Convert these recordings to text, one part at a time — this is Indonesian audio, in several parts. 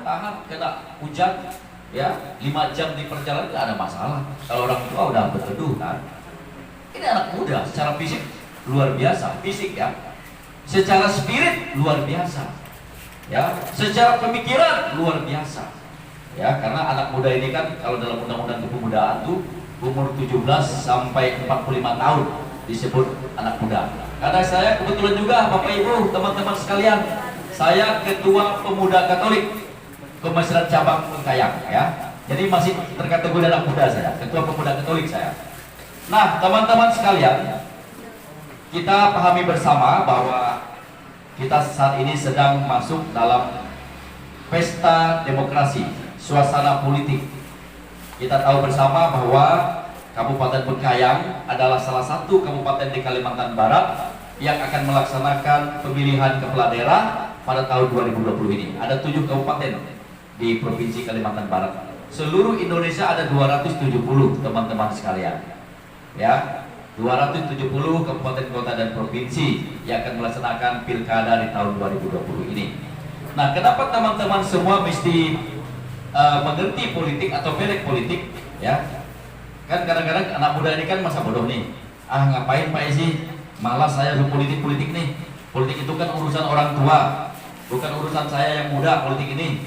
tahan kena hujan ya 5 jam di perjalanan nggak ada masalah. Kalau orang tua udah berteduh kan. Ini anak muda secara fisik luar biasa, fisik ya. Secara spirit luar biasa. Ya, secara pemikiran luar biasa. Ya, karena anak muda ini kan kalau dalam undang-undang kepemudaan tuh umur 17 sampai 45 tahun disebut anak muda. Karena saya kebetulan juga Bapak Ibu, teman-teman sekalian, saya ketua pemuda Katolik Kemasyiran Cabang Bengkayang ya. Jadi masih terkategori anak muda saya, ketua pemuda Katolik saya. Nah, teman-teman sekalian, kita pahami bersama bahwa kita saat ini sedang masuk dalam pesta demokrasi, suasana politik. Kita tahu bersama bahwa Kabupaten Bengkayang adalah salah satu kabupaten di Kalimantan Barat yang akan melaksanakan pemilihan kepala daerah pada tahun 2020 ini. Ada 7 kabupaten di Provinsi Kalimantan Barat. Seluruh Indonesia ada 270 teman-teman sekalian. Ya, 270 kabupaten kota dan provinsi yang akan melaksanakan pilkada di tahun 2020 ini. Nah, kenapa teman-teman semua mesti mengerti politik atau melek politik ya? Kan kadang-kadang anak muda ini kan masa bodoh nih. Ah, ngapain Pak Isi? Malas saya berpolitik-politik nih. Politik itu kan urusan orang tua, bukan urusan saya yang muda politik ini.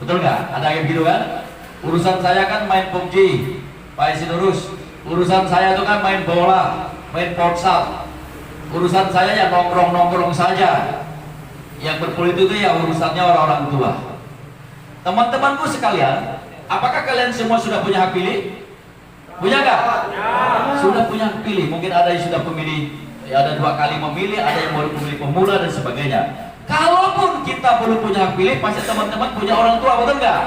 Betul nggak? Ada yang gitu kan? Urusan saya kan main PUBG, Pak Isi lurus. Urusan saya itu kan main bola, main futsal. Urusan saya ya nongkrong-nongkrong saja. Yang berpolitik itu ya urusannya orang-orang tua. Teman-temanku sekalian, apakah kalian semua sudah punya hak pilih? Punya nggak? Sudah punya hak pilih. Mungkin ada yang sudah pemilih, ya ada 2 kali memilih, ada yang baru pemilih pemula dan sebagainya. Kalaupun kita belum punya hak pilih, pasti teman-teman punya orang tua, betul nggak?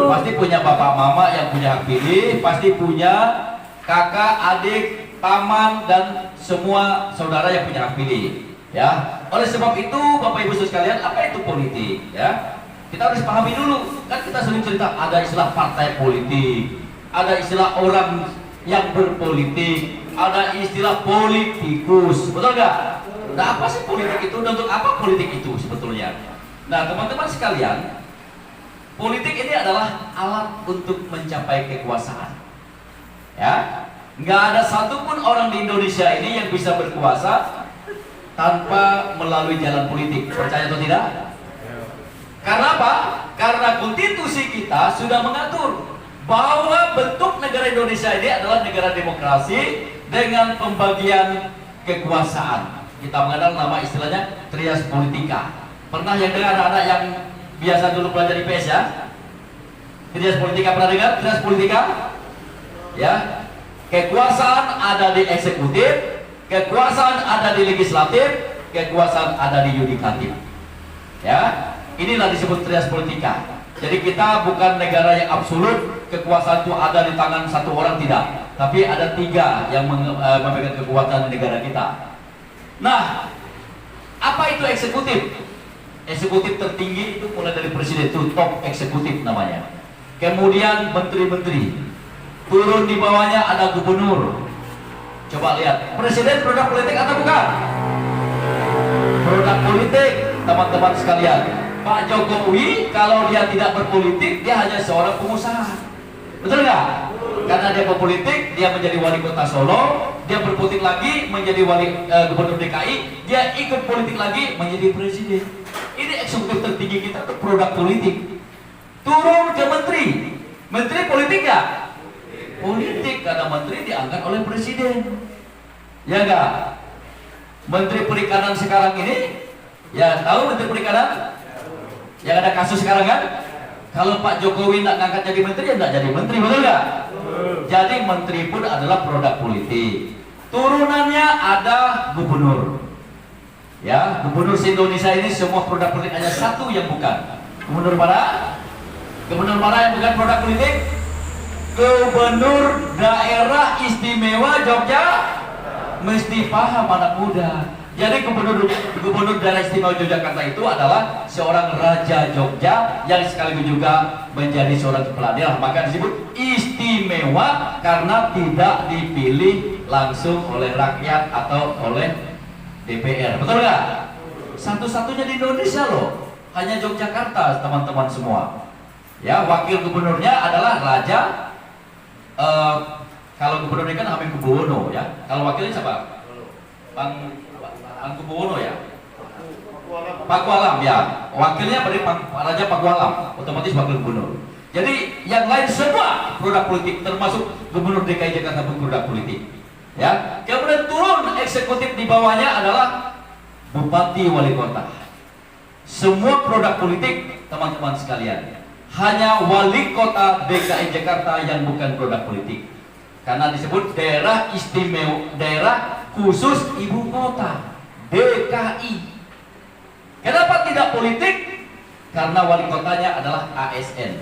Pasti punya bapak mama yang punya hak pilih, pasti punya kakak, adik, paman dan semua saudara yang punya hak pilih. Ya, oleh sebab itu Bapak Ibu sekalian, apa itu politik? Ya, kita harus pahami dulu. Kan kita sering cerita ada istilah partai politik, ada istilah orang yang berpolitik, ada istilah politikus, betul nggak? Nah, apa sih politik itu? Dan untuk apa politik itu sebetulnya? Nah, teman-teman sekalian, politik ini adalah alat untuk mencapai kekuasaan. Ya, nggak ada satupun orang di Indonesia ini yang bisa berkuasa tanpa melalui jalan politik. Percaya atau tidak? Karena apa? Karena konstitusi kita sudah mengatur bahwa bentuk negara Indonesia ini adalah negara demokrasi dengan pembagian kekuasaan. Kita mengenal nama istilahnya trias politika. Pernah yang dengar anak-anak yang biasa dulu belajar IPS ya? Trias politika pernah dengar? Trias politika? Ya, kekuasaan ada di eksekutif, kekuasaan ada di legislatif, kekuasaan ada di yudikatif. Ya, inilah disebut trias politika. Jadi kita bukan negara yang absolut, kekuasaan itu ada di tangan satu orang, tidak. Tapi ada 3 yang memegang kekuatan di negara kita. Nah, apa itu eksekutif? Eksekutif tertinggi itu mulai dari presiden, itu top eksekutif namanya. Kemudian menteri-menteri, turun di bawahnya ada gubernur. Coba lihat, presiden produk politik atau bukan? Produk politik, teman-teman sekalian. Pak Jokowi kalau dia tidak berpolitik, dia hanya seorang pengusaha. Betul nggak? Karena dia berpolitik, dia menjadi wali kota Solo, dia berpolitik lagi menjadi wali gubernur DKI, dia ikut politik lagi menjadi presiden. Ini eksekutif tertinggi kita, itu produk politik. Turun ke menteri, menteri politik nggak? Politik, karena menteri diangkat oleh presiden. Ya nggak? Menteri Perikanan sekarang ini, ya tahu menteri Perikanan? Yang ada kasus sekarang kan? Kalau Pak Jokowi nggak ngangkat jadi menteri, ya nggak jadi menteri, betul nggak? Jadi menteri pun adalah produk politik. Turunannya ada gubernur. Ya, gubernur se-Indonesia ini semua produk politik, hanya satu yang bukan. Gubernur mana? Gubernur mana yang bukan produk politik? Gubernur Daerah Istimewa Jogja. Mesti paham anak muda. Jadi gubernur Daerah Istimewa Yogyakarta itu adalah seorang raja Jogja yang sekaligus juga menjadi seorang kepala daerah. Maka disebut istimewa karena tidak dipilih langsung oleh rakyat atau oleh DPR. Betul nggak? Satu-satunya di Indonesia loh. hanya Yogyakarta, teman-teman semua. Ya, wakil gubernurnya adalah Raja. Kalau gubernurnya kan Hamengkubuwono ya. Kalau wakilnya siapa? Hamengkubuwono ya. Pakualam ya. Wakilnya dari Raja Pakualam, otomatis wakil gubernur. Jadi yang lain semua produk politik, termasuk Gubernur DKI Jakarta pun produk politik. Ya, kemudian turun eksekutif di bawahnya adalah Bupati Wali Kota. Semua produk politik, teman-teman sekalian. Hanya Wali Kota DKI Jakarta yang bukan produk politik. Karena disebut daerah istimewa, daerah khusus ibu kota, DKI. Kenapa tidak politik? Karena wali kotanya adalah ASN,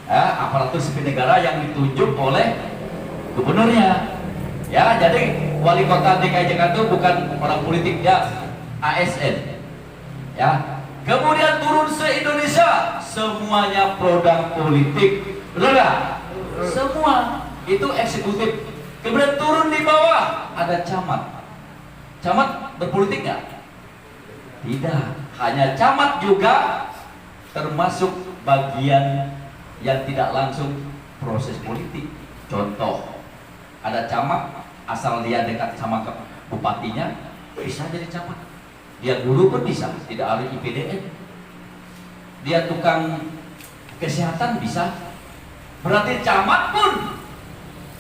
ya, aparatur sipil negara yang ditunjuk oleh gubernurnya. Ya, jadi wali kota DKI Jakarta itu bukan orang politik, ya ASN. Ya. Kemudian turun se-Indonesia, semuanya produk politik. Betul nggak? Semua itu eksekutif. Kemudian turun di bawah ada camat. Camat berpolitik nggak? Tidak. Hanya camat juga termasuk bagian yang tidak langsung proses politik. Contoh, ada camat asal dia dekat sama bupatinya bisa jadi camat. Dia guru pun bisa, tidak harus IPDN. Dia tukang kesehatan bisa. Berarti camat pun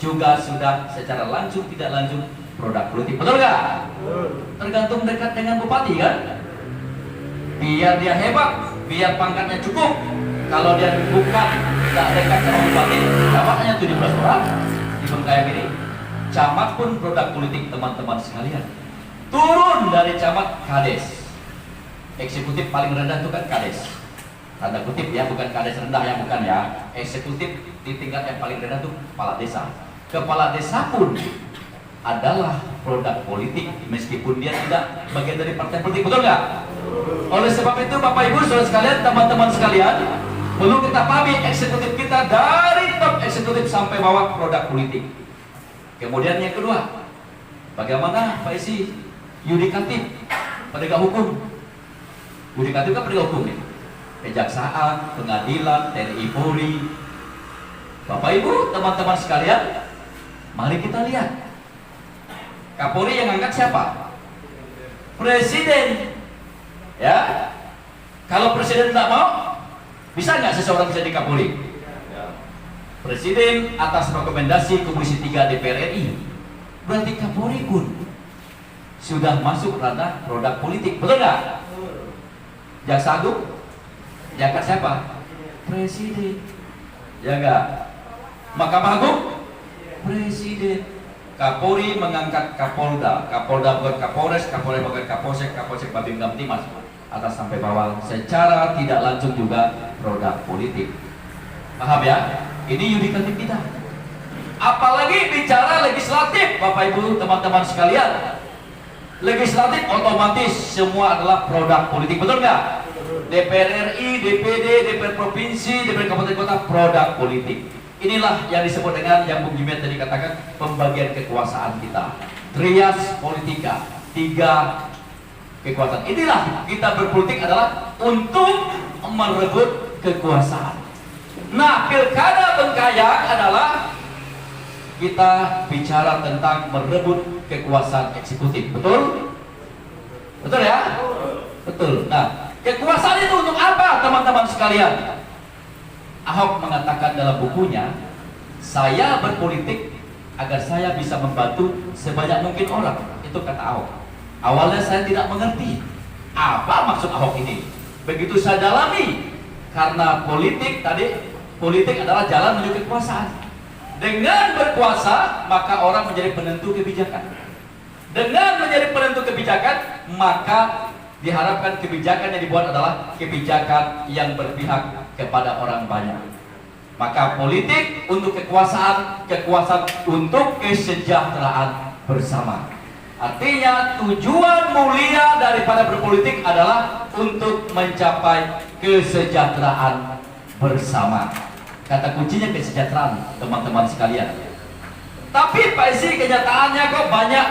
juga sudah secara langsung tidak langsung produk politik. Betul nggak? Tergantung dekat dengan bupati kan. Biar dia hebat, biar pangkatnya cukup. Kalau dia bukan tidak dekat sama bupati, dapat hanya 17 orang di Bengkayang ini. Camat pun produk politik, teman-teman sekalian. Turun dari camat kades. Eksekutif paling rendah itu kan kades. Tanda kutip ya, bukan kades rendah yang bukan ya. Eksekutif di tingkat yang paling rendah itu kepala desa. Kepala desa pun adalah produk politik meskipun dia tidak bagian dari partai politik, betul nggak? Oleh sebab itu Bapak Ibu saudara sekalian, teman-teman sekalian, perlu kita pahami eksekutif kita dari top eksekutif sampai bawah produk politik. Kemudian yang kedua, bagaimana Pak Isi yudikatif, penegak hukum. Yudikatif kan penegak hukum nih. Kejaksaan, pengadilan, TNI Polri. Bapak Ibu, teman-teman sekalian, mari kita lihat. Kapolri yang angkat siapa? Presiden. Ya. Kalau presiden tidak mau, bisa nggak seseorang bisa di Kapolri? Presiden atas rekomendasi Komisi 3 DPR RI. Berarti Kapolri pun sudah masuk ranah produk politik, betul nggak? Jaksa Agung diangkat siapa? Presiden. Ya nggak? Mahkamah Agung? Presiden. Kapolri mengangkat Kapolda, Kapolda bukan Kapolres, Kapolres bukan Kapolsek, Kapolsek Babin Kamtimas, atas sampai bawah, secara tidak langsung juga produk politik. Paham ya? Ini yudikatif kita. Apalagi bicara legislatif, Bapak Ibu, teman-teman sekalian. Legislatif otomatis semua adalah produk politik, betul nggak? DPR RI, DPD, DPR provinsi, DPR kabupaten kota, produk politik. Inilah yang disebut dengan yang Bung Jimet tadi katakan pembagian kekuasaan kita. Trias politika, 3 kekuasaan. Inilah kita berpolitik adalah untuk merebut kekuasaan. Nah, pilkada Bengkayang adalah kita bicara tentang merebut kekuasaan eksekutif, betul? Betul ya? Betul. Nah, kekuasaan itu untuk apa, teman-teman sekalian? Ahok mengatakan dalam bukunya, saya berpolitik agar saya bisa membantu sebanyak mungkin orang. Itu kata Ahok. Awalnya saya tidak mengerti apa maksud Ahok ini. Begitu saya dalami, karena politik adalah jalan menuju kekuasaan. Dengan berkuasa, maka orang menjadi penentu kebijakan. Dengan menjadi penentu kebijakan, maka diharapkan kebijakan yang dibuat adalah kebijakan yang berpihak kepada orang banyak. Maka politik untuk kekuasaan, kekuasaan untuk kesejahteraan bersama. Artinya tujuan mulia daripada berpolitik adalah untuk mencapai kesejahteraan bersama. Kata kuncinya kesejahteraan, teman-teman sekalian. Tapi Pak Isi, kenyataannya kok banyak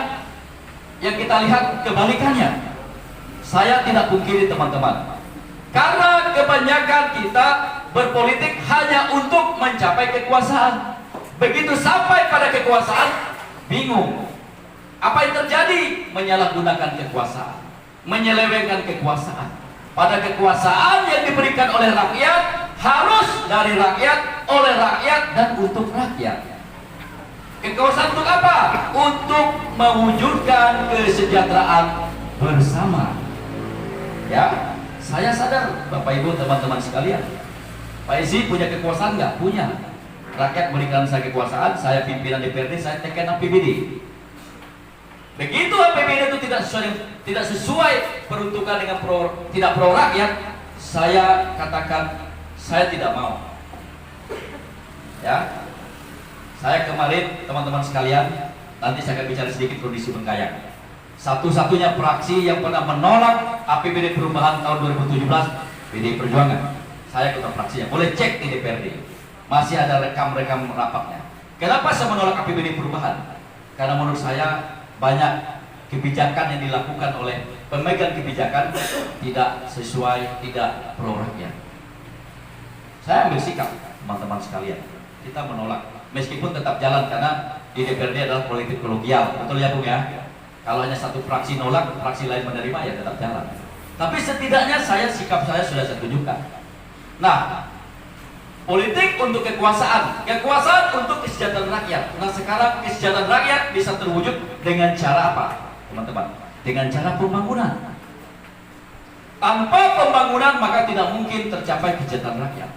yang kita lihat kebalikannya. Saya tidak pungkiri teman-teman, Karena kebanyakan kita berpolitik hanya untuk mencapai kekuasaan. Begitu sampai pada kekuasaan, bingung. Apa yang terjadi? Menyalahgunakan kekuasaan, menyelewengkan kekuasaan. Pada kekuasaan yang diberikan oleh rakyat, harus dari rakyat, oleh rakyat, dan untuk rakyat. Kekuasaan untuk apa? Untuk mewujudkan kesejahteraan bersama. Ya, saya sadar, Bapak Ibu, teman-teman sekalian, Pak Isi punya kekuasaan nggak? Punya. Rakyat berikan saya kekuasaan, saya pimpinan DPRD, saya tekan APBD. Begitu APBD itu tidak sesuai peruntukan dengan tidak pro rakyat, saya katakan saya tidak mau. Ya, saya kemarin, teman-teman sekalian, nanti saya akan bicara sedikit kondisi Bengkayang. Satu-satunya fraksi yang pernah menolak APBD perubahan tahun 2017, PDI Perjuangan. Saya ketua fraksinya, boleh cek di DPRD. Masih ada rekam-rekam rapatnya. Kenapa saya menolak APBD perubahan? Karena menurut saya banyak kebijakan yang dilakukan oleh pemegang kebijakan tidak sesuai, tidak pro rakyat. Saya ambil sikap, teman-teman sekalian. Kita menolak, meskipun tetap jalan karena di DPRD adalah politik kolegial, betul ya Bung ya? Kalau hanya satu fraksi nolak, fraksi lain menerima, ya tetap jalan. Tapi setidaknya sikap saya sudah saya tunjukkan. Nah, politik untuk kekuasaan, kekuasaan untuk kesejahteraan rakyat. Nah, sekarang kesejahteraan rakyat bisa terwujud dengan cara apa, teman-teman? Dengan cara pembangunan. Tanpa pembangunan maka tidak mungkin tercapai kesejahteraan rakyat.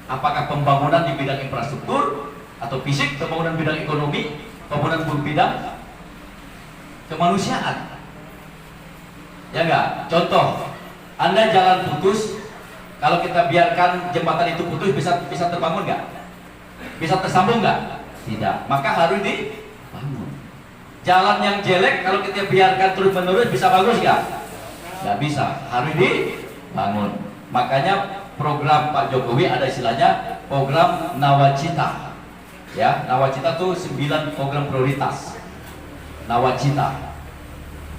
Apakah pembangunan di bidang infrastruktur atau fisik, pembangunan bidang ekonomi, pembangunan bidang kemanusiaan. Ya enggak? Contoh, Anda jalan putus, kalau kita biarkan jembatan itu putus, bisa terbangun nggak? Bisa tersambung nggak? Tidak. Maka harus dibangun. Jalan yang jelek kalau kita biarkan terus menerus bisa bagus nggak? Nggak bisa. Harus dibangun. Makanya program Pak Jokowi ada istilahnya program Nawacita. Ya, Nawacita itu 9 program prioritas. Nawacita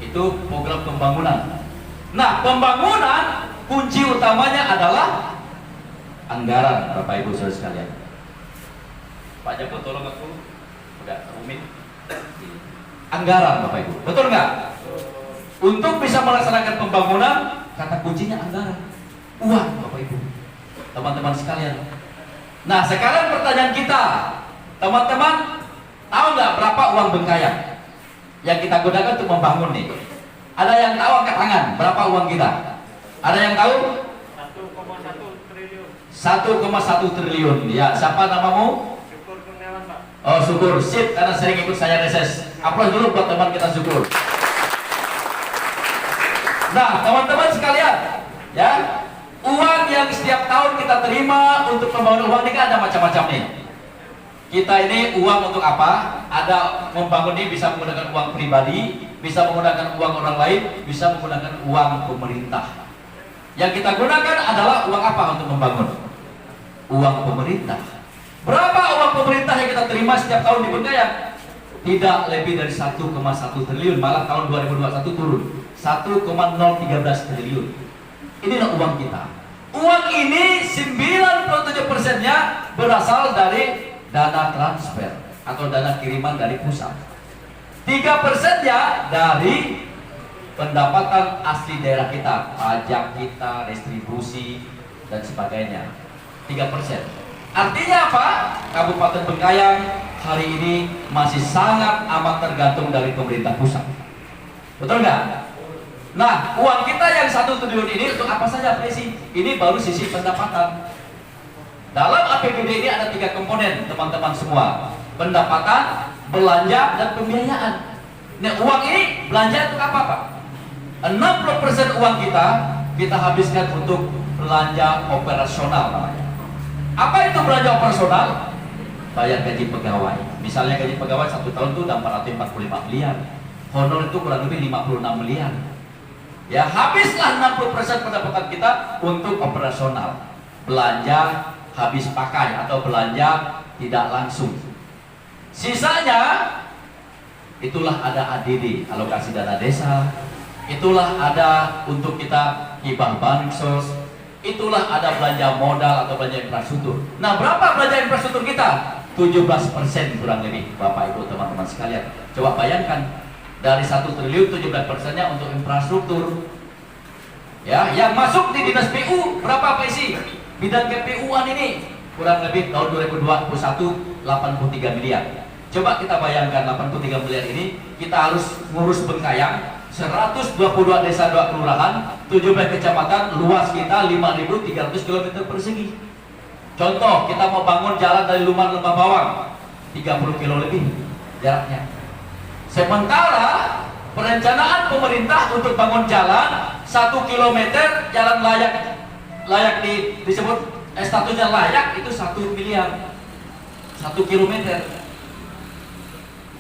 itu program pembangunan. Nah, pembangunan kunci utamanya adalah anggaran, Bapak Ibu saudara sekalian. Pak Joko tolong aku, udah rumit. Anggaran, Bapak Ibu, betul nggak? Untuk bisa melaksanakan pembangunan, kata kuncinya anggaran, uang, Bapak Ibu, teman-teman sekalian. Nah, sekarang pertanyaan kita, teman-teman, tahu nggak berapa uang Bengkayang yang kita gunakan untuk membangun nih? Ada yang tahu angkat tangan, berapa uang kita? Ada yang tahu? 1,1 triliun. 1,1 triliun. Ya, siapa namamu? Syukur Kurniawan, Pak. Oh, Syukur. Sip, karena sering ikut saya reses. Aplaus dulu buat teman kita Syukur. Nah, teman-teman sekalian, ya, uang yang setiap tahun kita terima untuk pembangunan uang ini kan ada macam-macam nih. Kita ini uang untuk apa? Ada membangun ini bisa menggunakan uang pribadi, bisa menggunakan uang orang lain, bisa menggunakan uang pemerintah. Yang kita gunakan adalah uang apa untuk membangun? Uang pemerintah. Berapa uang pemerintah yang kita terima setiap tahun di Bengkayang? Tidak lebih dari 1,1 triliun, malah tahun 2021 turun 1,013 triliun. Inilah uang kita. Uang ini 97%-nya berasal dari dana transfer atau dana kiriman dari pusat. 3%-nya dari pendapatan asli daerah kita, pajak kita, distribusi dan sebagainya. 3%. Artinya apa? Kabupaten Bengkayang hari ini masih sangat amat tergantung dari pemerintah pusat. Betul nggak? Nah, uang kita yang 1 triliun ini untuk apa saja, Presi? Ini baru sisi pendapatan. Dalam APBD ini ada 3 komponen, teman-teman semua: pendapatan, belanja, dan pembiayaan. Nah, uang ini belanja untuk apa, Pak? 60% uang kita habiskan untuk belanja operasional namanya. Apa itu belanja operasional? Bayar gaji pegawai. Misalnya gaji pegawai 1 tahun itu udah 445 miliar. Honor itu kurang lebih 56 miliar. Ya, habislah 60% pendapatan kita untuk operasional. Belanja habis pakai atau belanja tidak langsung. Sisanya itulah ada ADD, alokasi dana desa. Itulah ada untuk kita hibah bansos. itulah ada belanja modal atau belanja infrastruktur. Nah, berapa belanja infrastruktur kita? 17% kurang lebih, Bapak Ibu teman-teman sekalian. Coba bayangkan, dari 1 triliun 17%-nya untuk infrastruktur. Ya, yang masuk di dinas PU berapa PSI? Bidang KPU-an ini kurang lebih tahun 2021 83 miliar. Coba kita bayangkan 83 miliar ini kita harus ngurus Bengkayang 122 desa 2 kelurahan, 17 kecamatan, luas kita 5.300 km persegi. Contoh, kita mau bangun jalan dari Lumar Lembah Bawang 30 kilo lebih jaraknya. Sementara perencanaan pemerintah untuk bangun jalan 1 km jalan layak disebut statusnya layak itu 1 miliar 1 kilometer.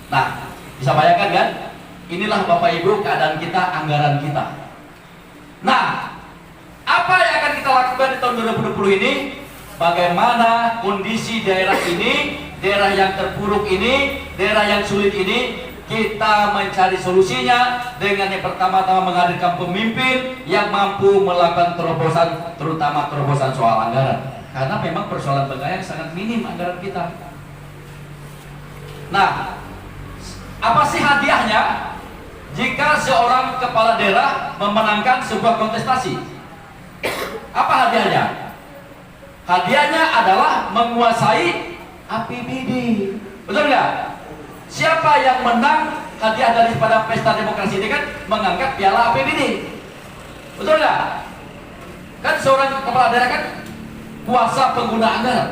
Nah, bisa bayangkan kan? Inilah Bapak Ibu keadaan kita, anggaran kita. Nah, apa yang akan kita lakukan di tahun 2020 ini? Bagaimana kondisi daerah ini, daerah yang terpuruk ini, daerah yang sulit ini, kita mencari solusinya dengan yang pertama-tama menghadirkan pemimpin yang mampu melakukan terobosan, terutama terobosan soal anggaran. Karena memang persoalan Bengkayang sangat minim anggaran kita. Nah, apa sih hadiahnya jika seorang kepala daerah memenangkan sebuah kontestasi? Apa hadiahnya? Hadiahnya adalah menguasai APBD. Betul nggak? Siapa yang menang hadiah daripada pesta demokrasi ini kan mengangkat piala APBD. Betul nggak? Kan seorang kepala daerah kan kuasa pengguna anggaran.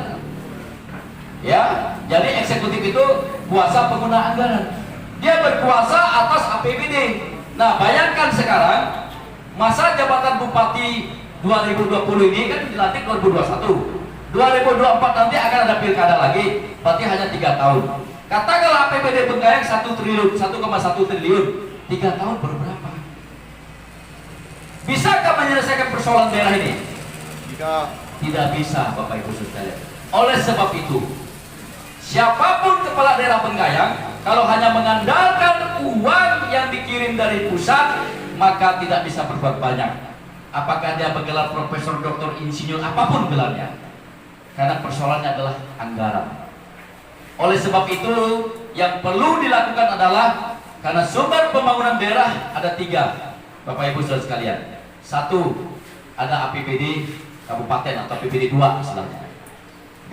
Ya, jadi eksekutif itu kuasa pengguna anggaran. Dia berkuasa atas APBD. Nah, bayangkan sekarang masa jabatan bupati 2020 ini kan dilantik 2021. 2024 nanti akan ada pilkada lagi, berarti hanya 3 tahun. Katakanlah APBD Bengkayang 1 triliun, 1,1 triliun, 3 tahun berapa? Bisakah menyelesaikan persoalan daerah ini? Tidak bisa, Bapak Ibu sekalian. Oleh sebab itu, siapapun kepala daerah Bengkayang, kalau hanya mengandalkan uang yang dikirim dari pusat, maka tidak bisa berbuat banyak. Apakah dia bergelar profesor, doktor, insinyur, apapun gelarnya, karena persoalannya adalah anggaran. Oleh sebab itu, yang perlu dilakukan adalah, karena sumber pembangunan daerah ada 3, Bapak Ibu saudara sekalian. 1, ada APBD kabupaten atau APBD 2 istilahnya.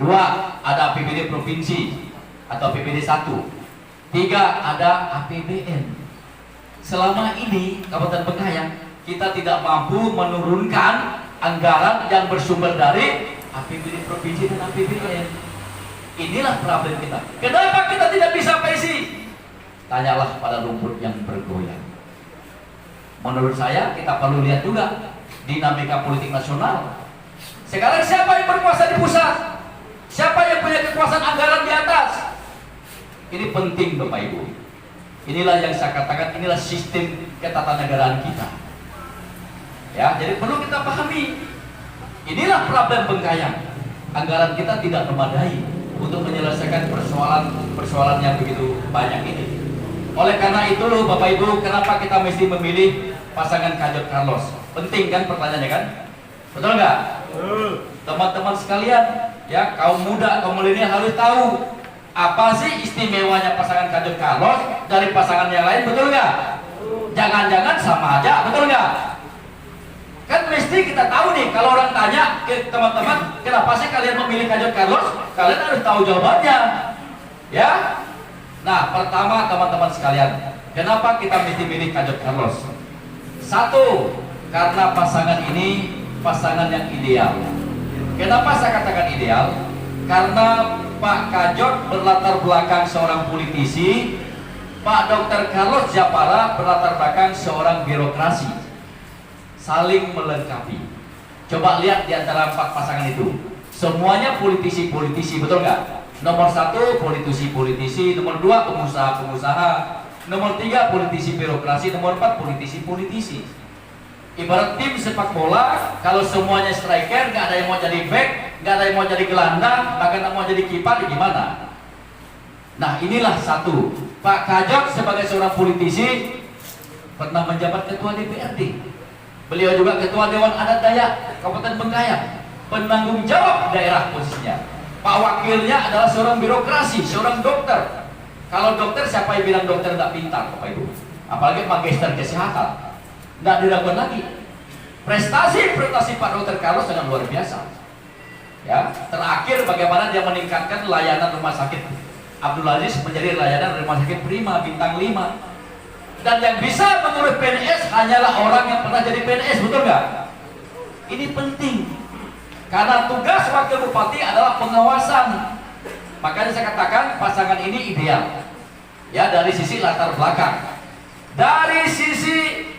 2, ada APBD provinsi atau APBD 1. 3, ada APBN. Selama ini Kabupaten Bengkayang kita tidak mampu menurunkan anggaran yang bersumber dari APBD provinsi dan APBN. Inilah problem kita. Kenapa kita tidak bisa PSI? Tanyalah pada rumput yang bergoyang. Menurut saya kita perlu lihat juga dinamika politik nasional. Sekarang siapa yang berkuasa di pusat? Siapa yang punya kekuasaan anggaran di atas? Ini penting Bapak Ibu. Inilah yang saya katakan, inilah sistem ketatanegaraan kita. Ya, jadi perlu kita pahami. Inilah problem Bengkayang. Anggaran kita tidak memadai untuk menyelesaikan persoalan yang begitu banyak ini. Oleh karena itu Bapak Ibu, kenapa kita mesti memilih pasangan Kajot Carlos? Penting kan pertanyaannya kan? Betul nggak? Teman-teman sekalian, ya kaum muda, kaum milenial harus tahu apa sih istimewanya pasangan Kajot Carlos dari pasangan yang lain, betul nggak? Jangan-jangan sama aja, betul nggak? Kan mesti kita tahu nih, kalau orang tanya ke teman-teman, kenapa sih kalian memilih Kajot Carlos? Kalian harus tahu jawabannya, ya. Nah, pertama teman-teman sekalian, kenapa kita mesti pilih Kajot Carlos? 1, karena pasangan ini pasangan yang ideal. Kenapa saya katakan ideal? Karena Pak Kajot berlatar belakang seorang politisi, Pak Dr. Carlos Japara berlatar belakang seorang birokrasi. Saling melengkapi. Coba lihat di antara 4 pasangan itu, semuanya politisi-politisi, betul nggak? Nomor 1 politisi-politisi, nomor 2 pengusaha-pengusaha, nomor 3 politisi birokrasi, nomor 4 politisi-politisi. Ibarat tim sepak bola, kalau semuanya striker, nggak ada yang mau jadi back, nggak ada yang mau jadi gelandang, bahkan nggak mau jadi kiper, gimana? Nah, inilah 1. Pak Kajot sebagai seorang politisi pernah menjabat ketua DPRD. Beliau juga Ketua Dewan Adat Dayak Kabupaten Bengkayang, penanggung jawab daerah posisinya. Pak Wakilnya adalah seorang birokrasi, seorang dokter. Kalau dokter, siapa yang bilang dokter tidak pintar, Bapak Ibu? Apalagi magister kesehatan, tidak diragukan lagi. Prestasi Pak Dr. Carlos sangat luar biasa. Ya, terakhir bagaimana dia meningkatkan layanan rumah sakit Abdul Aziz menjadi layanan rumah sakit prima bintang 5. Dan yang bisa mengurus PNS hanyalah orang yang pernah jadi PNS, betul nggak? Ini penting. Karena tugas wakil bupati adalah pengawasan. Makanya saya katakan pasangan ini ideal. Ya, dari sisi latar belakang. Dari sisi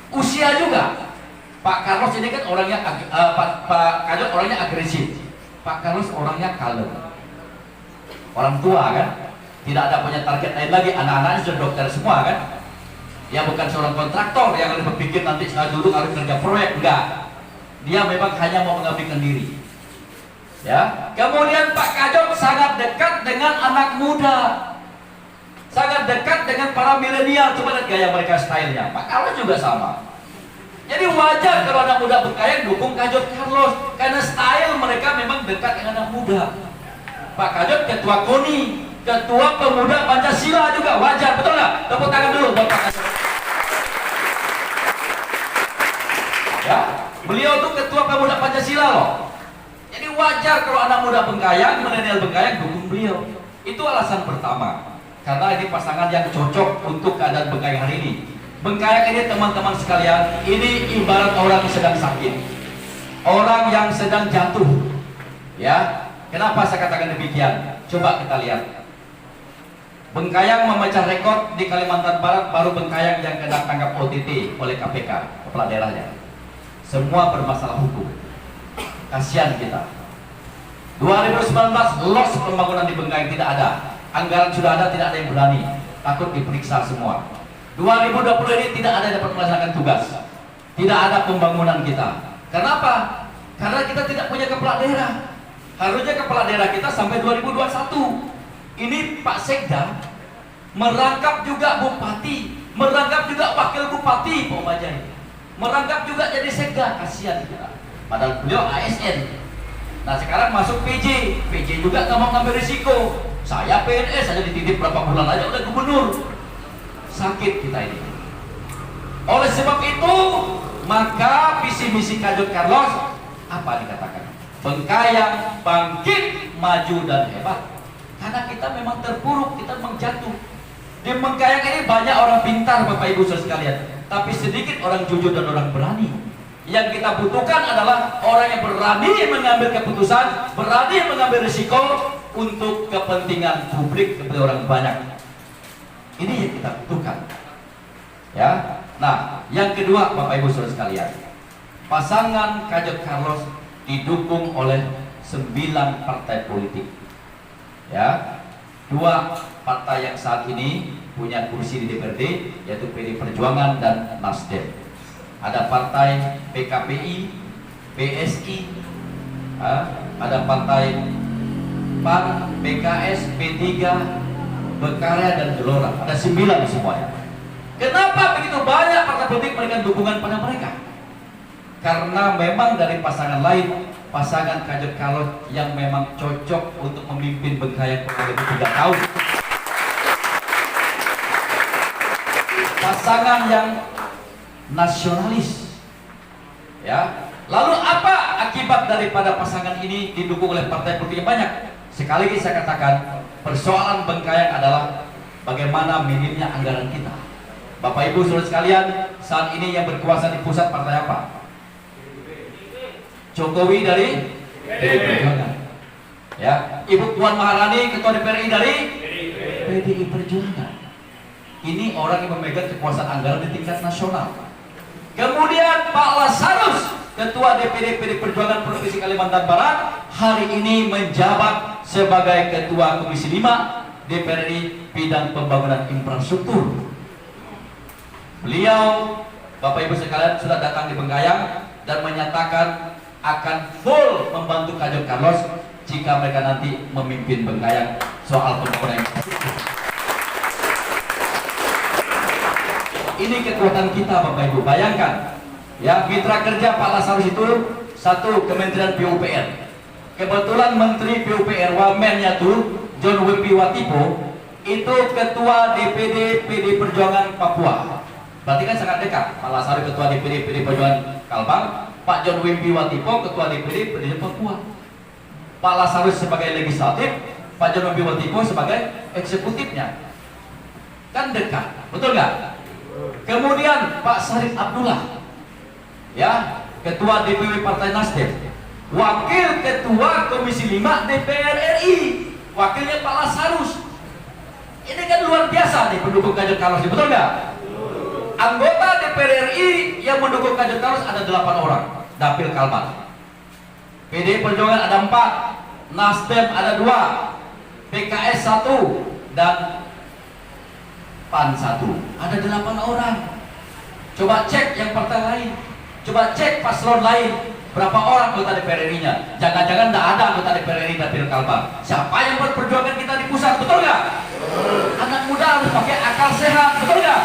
usia juga. Pak Carlos ini kan orangnya Pak Carlos orangnya agresif. Pak Carlos orangnya kalem. Orang tua kan, tidak ada punya target lain lagi. Anak-anaknya sudah dokter semua kan. Ya, bukan seorang kontraktor yang harus berpikir nanti saya dulu harus kerja proyek, enggak. Dia memang hanya mau mengabdikan diri. Ya. Kemudian Pak Kajot sangat dekat dengan anak muda, sangat dekat dengan para milenial. Coba lihat gaya mereka, stylenya. Pak Carlos juga sama. Jadi wajar kalau anak muda Bengkayang dukung Kajot Carlos, karena style mereka memang dekat dengan anak muda. Pak Kajot ketua KONI, ketua pemuda Pancasila juga, wajar, betul nggak? Tepuk tangan dulu buat Pak Kajot. Ya, beliau tuh ketua pemuda Pancasila loh. Jadi wajar kalau anak muda Bengkayang, milenial Bengkayang dukung beliau. Itu alasan pertama. Karena ini pasangan yang cocok untuk keadaan Bengkayang hari ini. Bengkayang ini teman-teman sekalian, ini ibarat orang yang sedang sakit, orang yang sedang jatuh. Ya, kenapa saya katakan demikian? Coba kita lihat. Bengkayang memecah rekor di Kalimantan Barat, baru Bengkayang yang kena tangkap OTT oleh KPK, kepala daerahnya. Semua bermasalah hukum. Kasihan kita. 2019 loss pembangunan di Bengkayang tidak ada. Anggaran sudah ada, tidak ada yang berani. Takut diperiksa semua. 2020 ini tidak ada yang dapat melaksanakan tugas. Tidak ada pembangunan kita. Kenapa? Karena kita tidak punya kepala daerah. Harusnya kepala daerah kita sampai 2021. Ini Pak Sekda merangkap juga bupati, merangkap juga wakil bupati, Pak Majai, merangkap juga jadi Sekda. Kasihan kita. Padahal beliau ASN. Nah, sekarang masuk PJ. PJ juga nggak mau ngambil risiko. Saya PNS saja dititip berapa bulan aja udah gubernur. Sakit kita ini. Oleh sebab itu, maka visi misi Kajot Carlos apa dikatakan? Bengkayang bangkit, maju dan hebat. Karena kita memang terpuruk, kita memang jatuh. Di Bengkayang ini banyak orang pintar, Bapak Ibu saudara sekalian, tapi sedikit orang jujur dan orang berani. Yang kita butuhkan adalah orang yang berani mengambil keputusan, berani mengambil risiko untuk kepentingan publik kepada orang banyak. Ini yang kita butuhkan. Ya. Nah, yang kedua, Bapak Ibu saudara sekalian, pasangan Kajot Carlos didukung oleh 9 partai politik. Ya. 2 partai yang saat ini punya kursi di DPRD, yaitu PD Perjuangan dan Nasdem. Ada partai PKPI, PSI, ada partai PAN, PKS, P3, Berkarya dan Gelora. Ada 9 semuanya. Kenapa begitu banyak partai politik memberikan dukungan pada mereka? Karena memang dari pasangan lain, pasangan Kajot Carlos yang memang cocok untuk memimpin Bengkayang kurang lebih 3 tahun. Pasangan yang nasionalis. Ya. Lalu apa akibat daripada pasangan ini didukung oleh partai politik yang banyak? Sekali lagi saya katakan, persoalan Bengkayang adalah bagaimana minimnya anggaran kita. Bapak Ibu saudara sekalian, saat ini yang berkuasa di pusat partai apa? Jokowi dari PDI Perjuangan. Ya, Ibu Puan Maharani ketua DPRI dari PDI Perjuangan. Ini orang yang memegang kekuasaan anggaran di tingkat nasional. Kemudian Pak Lasarus, ketua DPD PDI Perjuangan Provinsi Kalimantan Barat, hari ini menjabat sebagai ketua Komisi 5 DPRI bidang pembangunan infrastruktur. Beliau, Bapak Ibu sekalian, sudah datang di Bengkayang dan menyatakan akan full membantu Kajot Carlos jika mereka nanti memimpin Bengkayang soal pembangunan infrastruktur. Ini kekuatan kita, Bapak Ibu. Bayangkan, Ya, mitra kerja Pak Lasarus itu satu Kementerian PUPR. Kebetulan Menteri PUPR wamennya tuh John Wempi Watipo itu Ketua DPD PD Perjuangan Papua. Berarti kan sangat dekat. Pak Lasarus Ketua DPD PD Perjuangan Kalbar, Pak John Wempi Watipo Ketua DPD PD Papua. Pak Lasarus sebagai legislatif, Pak John Wempi Watipo sebagai eksekutifnya. Kan dekat, betul nggak? Kemudian Pak Sarif Abdullah, ya, Ketua DPW Partai Nasdem, Wakil Ketua Komisi 5 DPR RI, wakilnya Pak Lasarus. Ini kan luar biasa nih pendukung Kader Carlos, betul nggak? Anggota DPR RI yang mendukung Kader Carlos ada 8 orang, dapil Kalbar. PD Perjuangan ada 4, Nasdem ada 2, PKS 1, dan PAN 1. Ada 8 orang. Coba cek yang partai lain, coba cek paslon lain, berapa orang anggota DPR RI-nya? Jangan-jangan tidak ada anggota DPR RI dapil Kalbar. Siapa yang berperjuangan kita di pusat, betul nggak? Anak muda harus pakai akal sehat, betul nggak?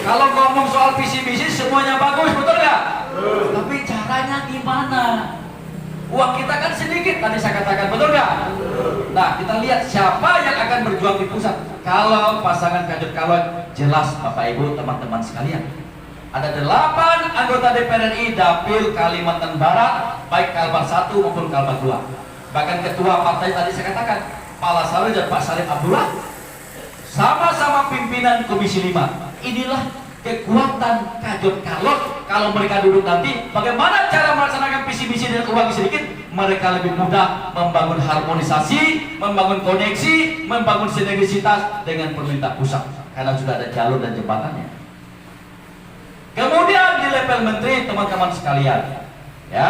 Kalau ngomong soal visi misi semuanya bagus, betul nggak? Tapi caranya gimana? Uang kita kan sedikit, tadi saya katakan, betul nggak? Nah, kita lihat siapa yang akan berjuang di pusat. Kalau pasangan Kader Carlos, jelas Bapak Ibu teman-teman sekalian, ada 8 anggota DPR RI dapil Kalimantan Barat, baik Kalbar 1 maupun Kalbar 2. Bahkan ketua partai tadi saya katakan, Pak Lasarus dan Pak Sarif Abdullah sama-sama pimpinan Komisi 5. Inilah kekuatan Kader Carlos. Kalau mereka duduk nanti, bagaimana cara melaksanakan visi misi dan uang sedikit, mereka lebih mudah membangun harmonisasi, membangun koneksi, membangun sinergisitas dengan pemerintah pusat, karena sudah ada jalur dan jembatannya. Kemudian di level menteri, teman-teman sekalian, ya,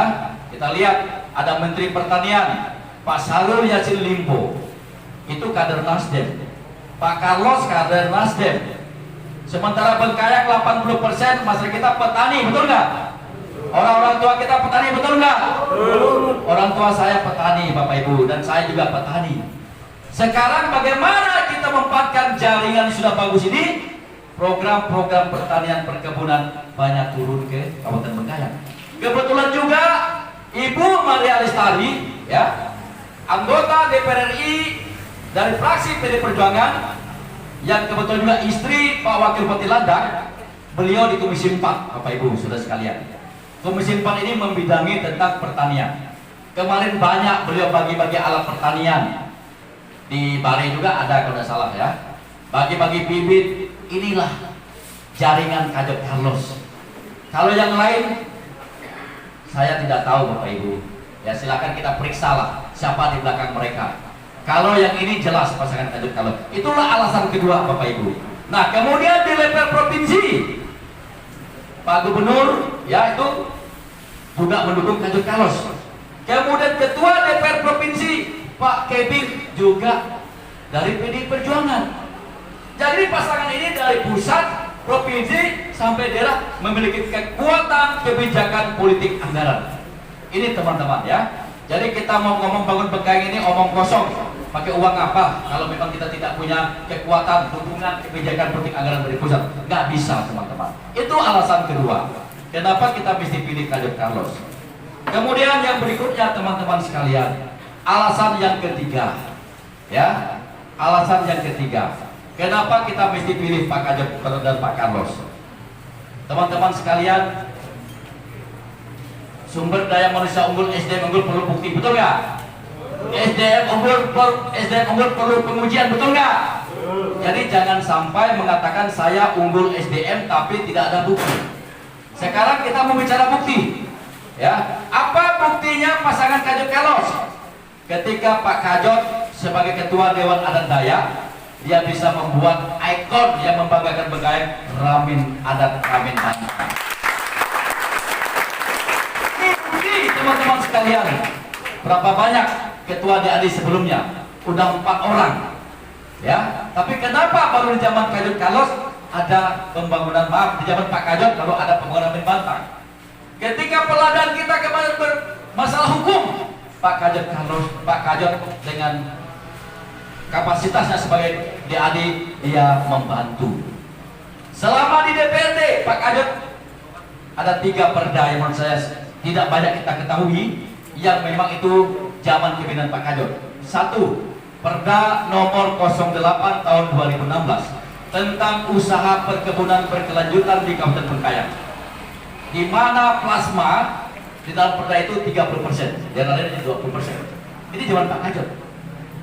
kita lihat ada Menteri Pertanian Pak Syahrul Yassin Limpo, itu kader Nasdem. Pak Carlos kader Nasdem. Sementara Bengkayang 80% masyarakat kita petani, betul nggak? Orang-orang tua kita petani, betul nggak? Orang tua saya petani, Bapak Ibu, dan saya juga petani. Sekarang bagaimana kita memanfaatkan jaringan yang sudah bagus ini? Program-program pertanian perkebunan banyak turun ke Kabupaten Bengkayang. Kebetulan juga Ibu Maria Lestari, ya, anggota DPR RI dari fraksi PD Perjuangan, yang kebetulan juga istri Pak Wakil Bupati Landak, beliau di Komisi 4, Bapak Ibu, sudah sekalian. Komisi 4 ini membidangi tentang pertanian. Kemarin banyak beliau bagi-bagi alat pertanian. Di Bali juga ada kalau tidak salah, ya. Bagi-bagi bibit. Inilah jaringan Kader Carlos. Kalau yang lain saya tidak tahu, Bapak Ibu. Ya, silakan kita periksa lah siapa di belakang mereka. Kalau yang ini jelas pasangan Kader Carlos. Itulah alasan kedua, Bapak Ibu. Nah, kemudian di level provinsi, Pak Gubernur, ya, itu juga mendukung Kader Carlos. Kemudian Ketua DPR Provinsi Pak Kebing juga dari PD Perjuangan. Jadi pasangan ini dari pusat, provinsi, sampai daerah memiliki kekuatan kebijakan politik anggaran. Ini teman-teman, ya. Jadi kita mau ngomong bangun Bengkayang ini omong kosong. Pakai uang apa? Kalau memang kita tidak punya kekuatan dukungan kebijakan politik anggaran dari pusat, nggak bisa, teman-teman. Itu alasan kedua. Kenapa kita mesti pilih Kader Carlos? Kemudian yang berikutnya, teman-teman sekalian, alasan yang ketiga, ya, alasan yang ketiga. Kenapa kita mesti pilih Pak Kader dan Pak Carlos? Teman-teman sekalian, sumber daya manusia unggul, SDM unggul perlu bukti, betul nggak? SDM unggul perlu pengujian, betul nggak? Jadi jangan sampai mengatakan saya unggul SDM tapi tidak ada bukti. Sekarang kita mau bicara bukti, ya. Apa buktinya pasangan Kader Carlos? Ketika Pak Kajot sebagai Ketua Dewan Adat Dayak, dia bisa membuat ikon yang membanggakan Bengkayang, Ramin Adat Ramin Bantang. Ini teman-teman sekalian, berapa banyak ketua DAD sebelumnya? Udah 4 orang, ya. Tapi kenapa baru di zaman Kader Carlos ada pembangunan, maaf, di zaman Pak Kajot lalu ada pembangunan Ramin Bantang? Ketika peladaan kita kemarin bermasalah hukum, Pak Kajot dengan kapasitasnya sebagai DAD, dia membantu. Selama di DPRD, Pak Kajot ada 3 perda yang menurut saya tidak banyak kita ketahui, yang memang itu zaman kepemimpinan Pak Kajot. 1. Perda nomor 08 tahun 2016 tentang usaha perkebunan berkelanjutan di Kabupaten Bengkayang, di mana plasma di dalam perda itu 30%, dan lainnya 20%. Ini zaman Pak Kajot.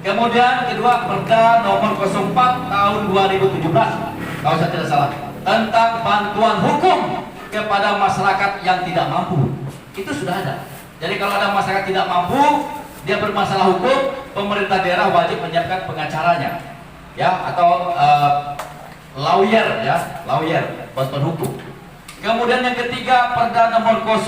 Kemudian kedua, perda nomor 04 tahun 2017, kalau saya tidak salah, tentang bantuan hukum kepada masyarakat yang tidak mampu. Itu sudah ada. Jadi kalau ada masyarakat tidak mampu, dia bermasalah hukum, pemerintah daerah wajib menyiapkan pengacaranya, ya, atau lawyer, ya, lawyer, bantuan hukum. Kemudian yang ketiga, perda nomor 0